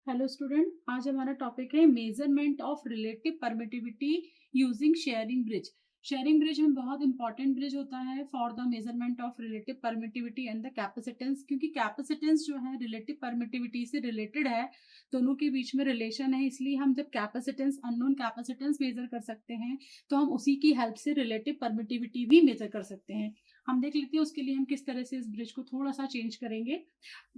Hello student, आज हमारा topic है measurement of relative permittivity using Schering bridge. Schering bridge में बहुत इंपॉर्टेंट ब्रिज होता है for the measurement of relative permittivity and the capacitance, क्योंकि कैपेसिटेंस जो है रिलेटिव परमिटिविटी से रिलेटेड है, दोनों के बीच में रिलेशन है। इसलिए हम जब कैपेसिटेंस अननोन कैपेसिटेंस मेजर कर सकते हैं तो हम उसी की हेल्प से रिलेटिव परमिटिविटी भी मेजर कर सकते हैं। हम देख लेते हैं उसके लिए हम किस तरह से इस ब्रिज को थोड़ा सा चेंज करेंगे।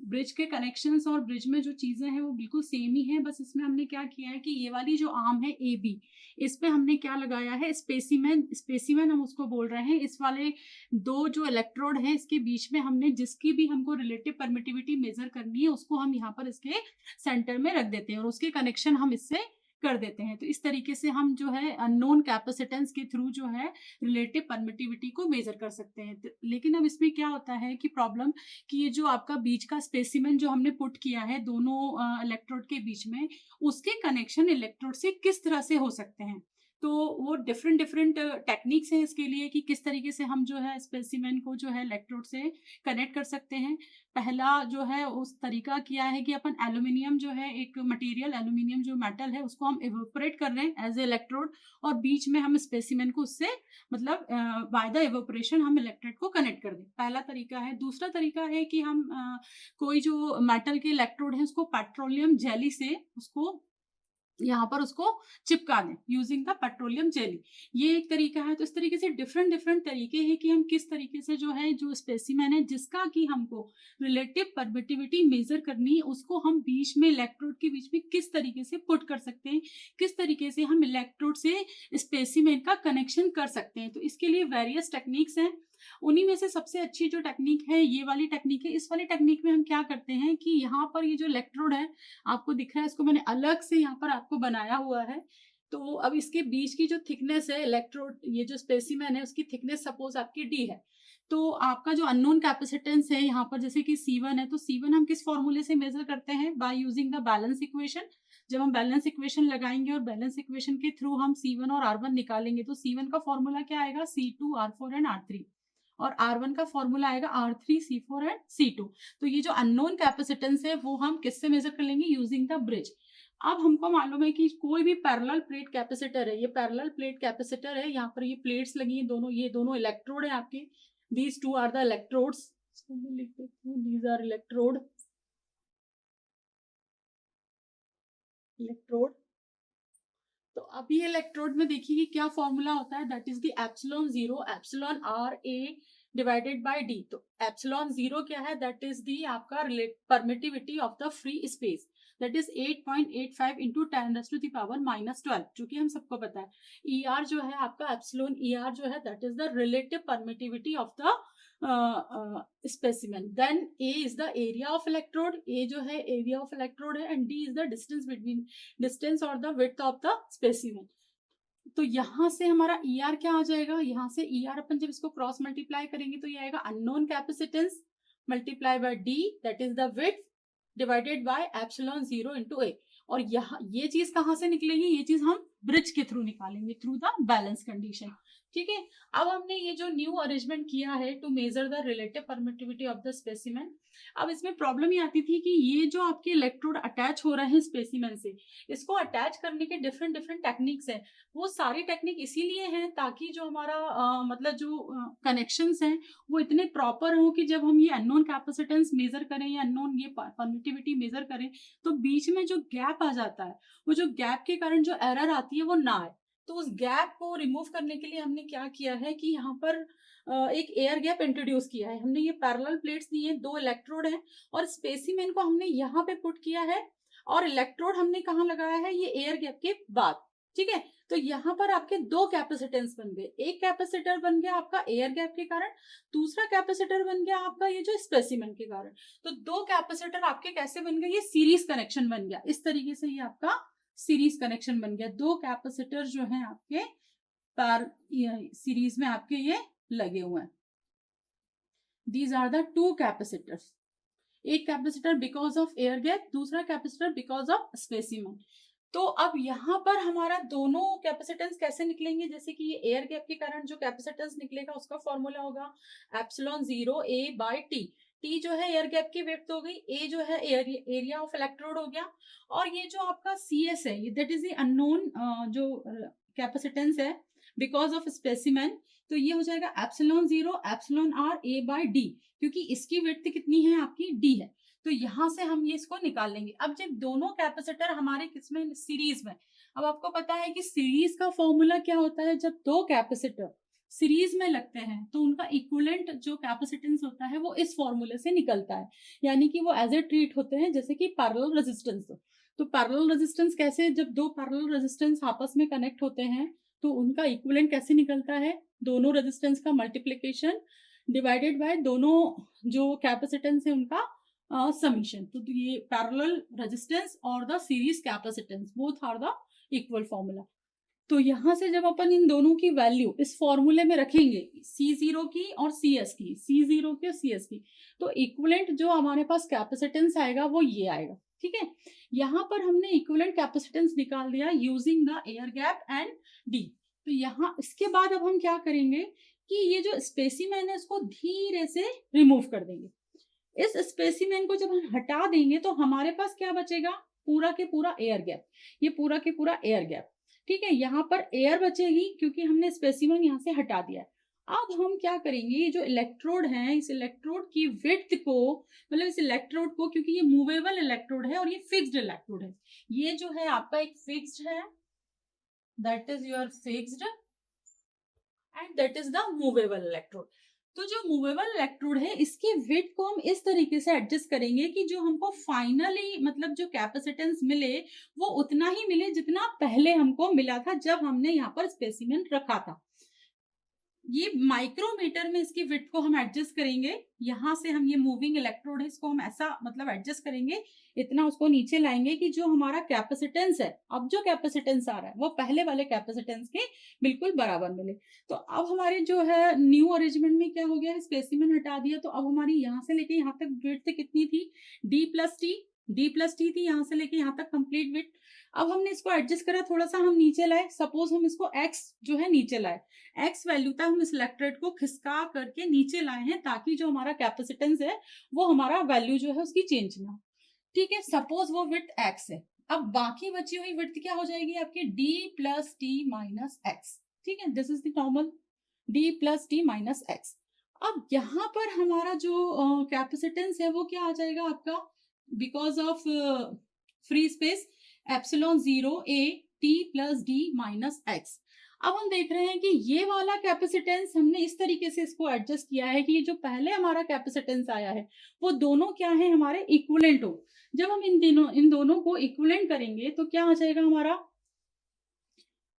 ब्रिज के कनेक्शंस और ब्रिज में जो चीजें हैं वो बिल्कुल सेम ही है, बस इसमें हमने क्या किया है कि ये वाली जो आर्म है ए बी, इस पे हमने क्या लगाया है, स्पेसिमेन। स्पेसिमेन हम उसको बोल रहे हैं। इस वाले दो जो इलेक्ट्रोड है इसके बीच में हमने जिसकी भी हमको रिलेटिव परमिटिविटी मेजर करनी है उसको हम यहाँ पर इसके सेंटर में रख देते हैं और उसके कनेक्शन हम इससे कर देते हैं। तो इस तरीके से हम जो है अननोन कैपेसिटेंस के थ्रू जो है रिलेटिव परमिटिविटी को मेजर कर सकते हैं। लेकिन अब इसमें क्या होता है कि प्रॉब्लम कि ये जो आपका बीच का स्पेसिमेन जो हमने पुट किया है दोनों इलेक्ट्रोड के बीच में, उसके कनेक्शन इलेक्ट्रोड से किस तरह से हो सकते हैं। तो वो डिफरेंट डिफरेंट टेक्निक्स हैं इसके लिए कि किस तरीके से हम जो है स्पेसिमेन को जो है इलेक्ट्रोड से कनेक्ट कर सकते हैं। पहला जो है उस तरीका किया है कि अपन एल्यूमिनियम जो है एक मटेरियल, एल्यूमिनियम जो मेटल है उसको हम इवेपोरेट कर रहे हैं एज ए इलेक्ट्रोड और बीच में हम स्पेसिमेन को उससे मतलब बाय द इवेपोरेशन हम इलेक्ट्रोड को कनेक्ट कर दें। पहला तरीका है। दूसरा तरीका है कि हम कोई जो मेटल के इलेक्ट्रोड है उसको पेट्रोलियम जेली से उसको यहाँ पर उसको चिपका दें यूजिंग द पेट्रोलियम जेली। ये एक तरीका है। तो इस तरीके से डिफरेंट डिफरेंट तरीके हैं कि हम किस तरीके से जो है जो स्पेसिमेन है जिसका कि हमको रिलेटिव परमिटिविटी मेजर करनी है उसको हम बीच में इलेक्ट्रोड के बीच में किस तरीके से पुट कर सकते हैं, किस तरीके से हम इलेक्ट्रोड से स्पेसिमेन का कनेक्शन कर सकते हैं। तो इसके लिए वेरियस टेक्निक्स हैं। उन्हीं में से सबसे अच्छी जो टेक्निक है ये वाली टेक्निक है। इस वाली टेक्निक में हम क्या करते हैं कि यहाँ पर ये जो इलेक्ट्रोड है आपको दिख रहा है, इसको मैंने अलग से यहाँ पर आपको बनाया हुआ है। तो अब इसके बीच की जो थिकनेस है इलेक्ट्रोड, ये जो स्पेसिमेन है उसकी थिकनेस सपोज आपकी डी है। तो आपका जो अननोन कैपेसिटेंस है यहाँ पर जैसे कि C1 है, तो C1 हम किस फॉर्मूले से मेजर करते हैं, by using the balance equation. जब हम बैलेंस इक्वेशन लगाएंगे और बैलेंस इक्वेशन के थ्रू हम C1 और R1 निकालेंगे तो C1 का फॉर्मूला क्या आएगा, C2 R4 एंड R3 और R1 का फॉर्मूला आएगा R3 C4 एंड C2। तो ये जो अननोन कैपेसिटेंस है वो हम किससे मेजर कर लेंगे, यूजिंग द ब्रिज। अब हमको मालूम है कि कोई भी पैरेलल प्लेट कैपेसिटर है, ये पैरेलल प्लेट कैपेसिटर है, यहाँ पर ये प्लेट्स लगी हैं दोनों, ये दोनों इलेक्ट्रोड है आपके। These two are the electrodes, लिख देती हूँ, दीज आर इलेक्ट्रोड। इलेक्ट्रोड। तो अभी इलेक्ट्रोड में देखिए कि क्या फॉर्मूला होता है, that is the epsilon zero epsilon R A divided by D. तो एप्सिलॉन जीरो क्या है, दैट इज दी आपका permittivity of the free space, that is 8.85 into 10⁻⁻12, जो कि हम सबको पता है। ई आर जो है आपका एप्सिलॉन ई आर जो है that is the relative permittivity of the specimen. Then A is the area of electrode, A जो है एरिया ऑफ इलेक्ट्रोड है, and D is the distance between distance और the width of the specimen. तो यहां से हमारा E R क्या आ जाएगा, यहां से ई आर अपन जब इसको क्रॉस मल्टीप्लाई करेंगे तो ये आएगा unknown capacitance multiply by D, that is the width divided by epsilon zero into A. और यहाँ ये चीज कहां से निकलेगी, ये चीज हम ब्रिज के थ्रू निकालेंगे थ्रू द बैलेंस कंडीशन। ठीक है। अब हमने ये जो न्यू अरेंजमेंट किया है to measure the relative permittivity of the specimen. अब इसमें प्रॉब्लम ये आती थी कि ये जो आपके इलेक्ट्रोड अटैच हो रहे हैं स्पेसिमेन से, इसको अटैच करने के डिफरेंट डिफरेंट टेक्निक्स हैं। वो सारी टेक्निक इसीलिए हैं ताकि जो हमारा मतलब जो कनेक्शंस हैं वो इतने प्रॉपर हो कि जब हम ये अननोन कैपेसिटेंस मेजर करें या अननोन ये परमिटिविटी मेजर करें तो बीच में जो गैप आ जाता है, वो जो गैप के कारण जो एरर आती है वो ना आए। तो उस गैप को रिमूव करने के लिए हमने क्या किया है कि यहाँ पर एक एयर गैप इंट्रोड्यूस किया है। हमने ये पैरेलल प्लेट्स दी हैं, दो इलेक्ट्रोड हैं और स्पेसिमेन को हमने यहाँ पे पुट किया है और इलेक्ट्रोड हमने कहाँ लगाया है, ये एयर गैप के बाद। ठीक है। तो यहाँ पर आपके दो कैपेसिटेंस बन गए, एक कैपेसिटर बन गया आपका एयर गैप के कारण, दूसरा कैपेसिटर बन गया आपका ये जो स्पेसिमेन के कारण। तो दो कैपेसिटर आपके कैसे बन गए, ये सीरीज कनेक्शन बन गया। इस तरीके से ये आपका सीरीज कनेक्शन बन गया। दो कैपेसिटर जो है आपके सीरीज में आपके ये लगे हुए हैं। These are the two capacitors, एक capacitor because of air gap, दूसरा कैपेसिटर बिकॉज ऑफ स्पेसिमेन। तो अब यहाँ पर हमारा दोनों कैपेसिटेंस कैसे निकलेंगे, जैसे कि ये एयर गैप के कारण जो कैपेसिटेंस निकलेगा उसका फॉर्मूला होगा एप्सिलॉन जीरो ए बाय टी। टी जो है एयर गैप की विड्थ हो गई, ए जो है एरिया ऑफ इलेक्ट्रोड हो गया, और ये जो आपका सी एस है दैट इज द अननोन जो कैपेसिटेंस है बिकॉज ऑफ स्पेसिमेन, तो ये हो जाएगा epsilon zero epsilon R A by D, क्योंकि इसकी विड्थ कितनी है आपकी डी है, तो यहां से हम ये इसको निकाल लेंगे। अब जब दोनों कैपेसिटर हमारे किसमें सीरीज में, अब आपको पता है कि सीरीज का फॉर्मूला क्या होता है, जब दो कैपेसिटर सीरीज में लगते हैं तो उनका इक्विवेलेंट जो कैपेसिटेंस होता है वो इस फॉर्मूले से निकलता है, यानी कि वो एज ए ट्रीट होते हैं जैसे कि पैरेलल रेजिस्टेंस। तो पैरेलल रेजिस्टेंस कैसे, जब दो पैरेलल रेजिस्टेंस आपस में कनेक्ट होते हैं तो उनका इक्विवेलेंट कैसे निकलता है, दोनों रेजिस्टेंस का मल्टीप्लीकेशन डिवाइडेड बाय दोनों जो कैपेसिटेंस है उनका समीशन। तो ये पैरेलल रेजिस्टेंस और the series capacitance both are the equal formula. तो यहां से जब अपन इन दोनों की वैल्यू इस फॉर्मूले में रखेंगे, C0 की और CS की, C0 की और CS की, तो इक्विवेलेंट जो हमारे पास कैपेसिटेंस आएगा वो ये आएगा। ठीक है, यहाँ पर हमने इक्विवेलेंट कैपेसिटेंस निकाल दिया using the air gap and D. तो यहाँ इसके बाद अब हम क्या करेंगे कि ये जो स्पेसिमेन है इसको धीरे से रिमूव कर देंगे। इस स्पेसिमेन को जब हम हटा देंगे तो हमारे पास क्या बचेगा, पूरा के पूरा एयर गैप, ये पूरा के पूरा एयर गैप। ठीक है, यहाँ पर एयर बचेगी क्योंकि हमने स्पेसिमेन यहाँ से हटा दिया है। अब हम क्या करेंगे, ये जो इलेक्ट्रोड है इस इलेक्ट्रोड की विड्थ को, मतलब इस इलेक्ट्रोड को, क्योंकि ये मूवेबल इलेक्ट्रोड है और ये फिक्स्ड इलेक्ट्रोड है, ये जो है आपका एक फिक्स्ड है, that is your fixed, and that is the movable electrode. तो जो मूवेबल इलेक्ट्रोड है इसके वेट को हम इस तरीके से एडजस्ट करेंगे कि जो हमको फाइनली मतलब जो कैपेसिटेंस मिले वो उतना ही मिले जितना पहले हमको मिला था जब हमने यहाँ पर स्पेसिमेन रखा था। ये माइक्रोमीटर में इसकी विड्थ को हम एडजस्ट करेंगे, यहां से हम ये मूविंग इलेक्ट्रोड है इसको हम ऐसा मतलब एडजस्ट करेंगे, इतना उसको नीचे लाएंगे कि जो हमारा कैपेसिटेंस है, अब जो कैपेसिटेंस आ रहा है वो पहले वाले कैपेसिटेंस के बिल्कुल बराबर मिले। तो अब हमारे जो है न्यू अरेंजमेंट में क्या हो गया, स्पेसिमेन हटा दिया, तो अब हमारी यहाँ से लेके यहाँ तक विड्थ कितनी थी, डी प्लस टी थी, यहाँ से लेके यहाँ तक कंप्लीट विड्थ। अब हमने इसको एडजस्ट करा, थोड़ा सा हम नीचे लाए, सपोज हम इसको एक्स जो है नीचे लाए, एक्स वैल्यू तक हम इस इलेक्ट्रोड को खिसका करके नीचे लाए हैं ताकि जो हमारा कैपेसिटेंस है वो हमारा वैल्यू जो है उसकी चेंज ना हो। ठीक है, सपोज वो विड्थ एक्स है, अब बाकी बची हुई विड्थ क्या हो जाएगी आपकी, D plus T minus x. ठीक है, this is the normal D plus T minus x. अब यहाँ पर हमारा जो कैपेसिटेंस है वो क्या आ जाएगा आपका, because of free space, epsilon zero A T plus D minus x. अब हम देख रहे हैं कि ये वाला कैपेसिटेंस हमने इस तरीके से इसको एडजस्ट किया है कि ये जो पहले हमारा कैपेसिटेंस आया है वो दोनों क्या है हमारे इक्विवेलेंट हो। जब हम इन दोनों को इक्विवेलेंट करेंगे तो क्या आ जाएगा हमारा,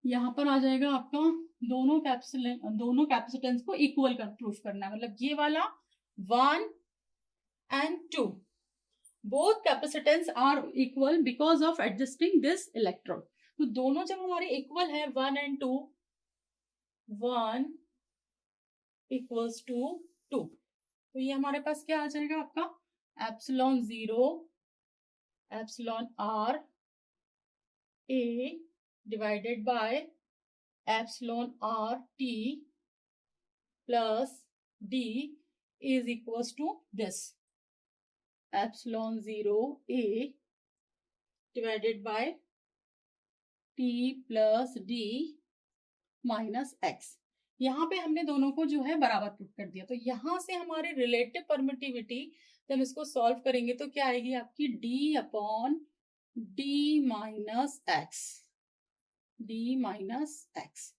यहाँ पर आ जाएगा आपका दोनों कैपेसिटेंस को इक्वल कर प्रूफ करना है, मतलब ये वाला 1 and 2 both capacitance are equal because of adjusting this electrode। तो दोनों जब हमारे इक्वल है 1 and 2, 1 equals to 2, तो ये हमारे पास क्या आ जाएगा आपका, epsilon zero epsilon R A divided by epsilon R T plus D is equals to this, epsilon zero A divided by T plus D minus X. यहाँ पे हमने दोनों को जो है बराबर पुट कर दिया, तो यहाँ से हमारे रिलेटिव परमिटिविटी जब इसको सॉल्व करेंगे तो क्या आएगी आपकी, D upon D minus X, D minus X.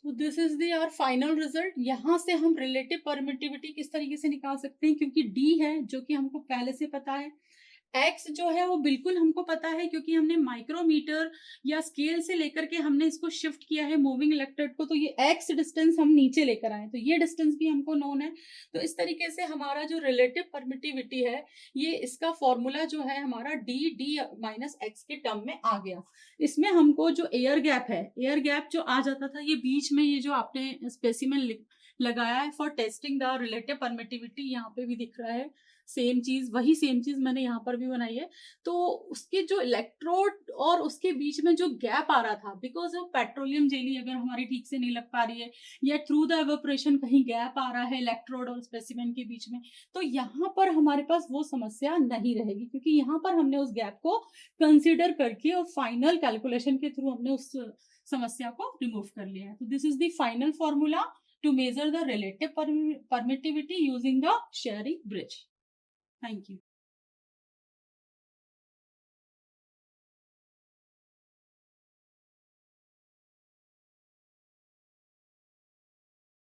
तो this is the our final result. यहाँ से हम रिलेटिव परमिटिविटी किस तरीके से निकाल सकते हैं, क्योंकि डी है जो कि हमको पहले से पता है, एक्स जो है वो बिल्कुल हमको पता है क्योंकि हमने माइक्रोमीटर या स्केल से लेकर के हमने इसको शिफ्ट किया है मूविंग इलेक्ट्रोड को, तो ये एक्स डिस्टेंस हम नीचे लेकर आए, तो ये डिस्टेंस भी हमको नोन है। तो इस तरीके से हमारा जो रिलेटिव परमिटिविटी है ये इसका फॉर्मूला जो है हमारा डी माइनस एक्स के टर्म में आ गया। इसमें हमको जो एयर गैप है, एयर गैप जो आ जाता था ये बीच में, ये जो आपने स्पेसिमेन लगाया है for testing the relative permittivity, यहाँ पे भी दिख रहा है सेम चीज़, वही सेम चीज़ मैंने यहाँ पर भी बनाई है। तो उसके जो इलेक्ट्रोड और उसके बीच में जो गैप आ रहा था, बिकॉज़ ऑफ पेट्रोलियम जेली अगर हमारी ठीक से नहीं लग पा रही है या थ्रू द इवेपोरेशन कहीं गैप आ रहा है इलेक्ट्रोड और स्पेसिमेन के बीच में, तो यहाँ पर हमारे पास वो समस्या नहीं रहेगी, क्योंकि यहाँ पर हमने उस गैप को कंसीडर करके और फाइनल कैलकुलेशन के थ्रू हमने उस समस्या को रिमूव कर लिया है। तो this is the final formula to measure the relative permittivity using the Sherry bridge. Thank you.